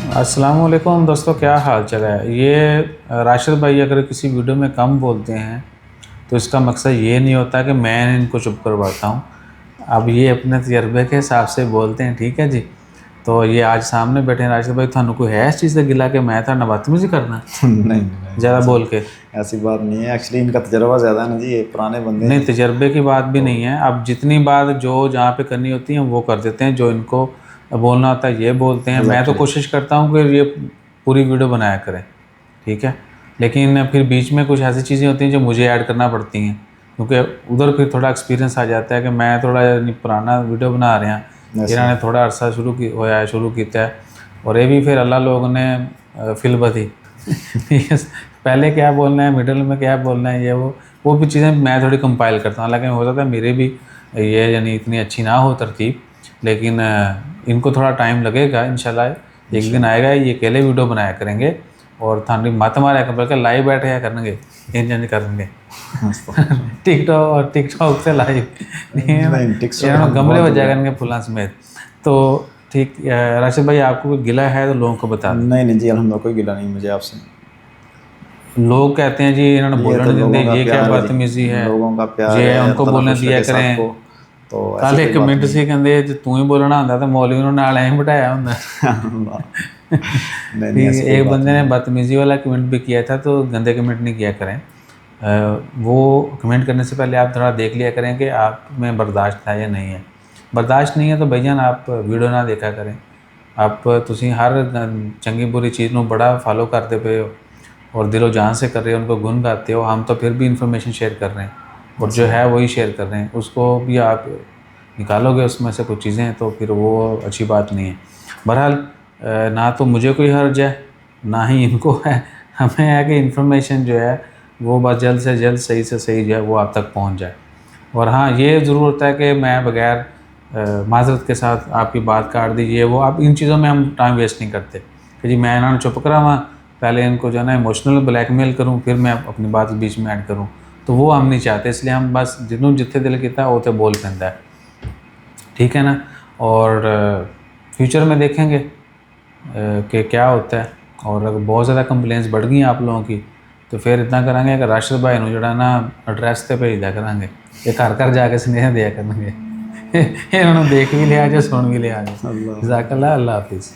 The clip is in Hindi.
अस्सलाम वालेकुम दोस्तों, क्या हाल चाल है। ये राशिद भाई अगर किसी वीडियो में कम बोलते हैं तो इसका मकसद ये नहीं होता कि मैं इनको चुप करवाता हूँ। अब ये अपने तजर्बे के हिसाब से बोलते हैं, ठीक है जी। तो ये आज सामने बैठे हैं राशिद भाई, थानू कोई है इस चीज़ से गिला कि मैं था बदतमीजी करना नहीं ज़्यादा बोल के? ऐसी बात नहीं है। एक्चुअली इनका तजर्बा ज़्यादा है ना जी, ये पुराने बंदे नहीं, हैं। तजर्बे की बात भी नहीं है। अब जितनी बात जो जहाँ पे करनी होती है वो कर देते हैं, जो इनको बोलना होता है ये बोलते हैं। मैं तो कोशिश करता हूँ कि ये पूरी वीडियो बनाया करें, ठीक है। लेकिन फिर बीच में कुछ ऐसी चीज़ें होती हैं जो मुझे ऐड करना पड़ती हैं, क्योंकि उधर फिर थोड़ा एक्सपीरियंस आ जाता है कि मैं थोड़ा पुराना वीडियो बना रहे हैं, इन्होंने थोड़ा अरसा शुरू किया है। और ये भी फिर अल्लाह लोगों ने फिल बदी पहले क्या बोलना है, मिडल में क्या बोलना है, ये वो भी चीज़ें मैं थोड़ी कंपाइल करता हूँ। हालांकि हो सकता है मेरे भी ये यानी इतनी अच्छी ना हो तरतीब, लेकिन इनको थोड़ा टाइम लगेगा। इंशाल्लाह एक दिन आएगा, ये अकेले वीडियो बनाया करेंगे और थानी मत मारा कर, बल्कि लाइव बैठे करेंगे, इंज करेंगे टिकटॉक से लाइव गमले हो जाएगा इनके फुला समेत। तो ठीक, राशिद भाई आपको कोई गिला है तो लोगों को बता दें। नहीं जी, अल्हम्दुलिल्लाह कोई गिला नहीं मुझे आपसे। लोग कहते हैं जी इन्होंने बोलने तो नहीं देते, ये क्या बदतमीजी है, लोगों का प्यार ये है, उनको बोलने दिया करें। तो कल एक कमेंट से कहते जो तू ही बोलना होंगे तो मौलवी ने नाल ऐ बिठाया होंगे एक बंदे ने बदतमीजी वाला कमेंट भी किया था, तो गंदे कमेंट नहीं किया करें। वो कमेंट करने से पहले आप थोड़ा देख लिया करें कि आप में बर्दाश्त है या नहीं है। बर्दाश्त नहीं है तो भैया आप वीडियो ना देखा करें। आप तुसी हर चंगी बुरी चीज़ को बड़ा फॉलो करते पे हो और दिलो जान से कर रहे हो, उनको गुण गाते हो। हम तो फिर भी इंफॉर्मेशन शेयर कर रहे हैं और जो है वही शेयर कर रहे हैं। उसको भी आप निकालोगे उसमें से कुछ चीज़ें तो फिर वो अच्छी बात नहीं है। बहरहाल ना तो मुझे कोई हर्ज है ना ही इनको है। हमें है कि इंफॉर्मेशन जो है वो बस जल्द से जल्द सही से सही जो है वो आप तक पहुंच जाए। और हाँ, ये ज़रूर होता है कि मैं बगैर माजरत के साथ आपकी बात काट दीजिए, वो आप इन चीज़ों में हम टाइम वेस्ट नहीं करते कि जी मैं इन्होंने चुप करा वहाँ पहले इनको जो है ना इमोशनल ब्लैकमेल करूँ फिर मैं अपनी बात बीच में ऐड करूँ, तो वो हम नहीं चाहते। इसलिए हम बस जिन्होंने जितने दिल किया वो तो बोल पैदा है, ठीक है ना। और फ्यूचर में देखेंगे कि क्या होता है। और अगर बहुत ज़्यादा कंप्लेंट्स बढ़ गई आप लोगों की तो फिर इतना करांगे कि राशिद भाई को जोड़ा ना एड्रैस से भेज दिया करांगे, ये घर घर जाके स्नेह दिया करेंगे इन्होंने देख भी लिया जो सुन भी लिया। जज़ाकल्लाह, अल्लाह हाफिज़।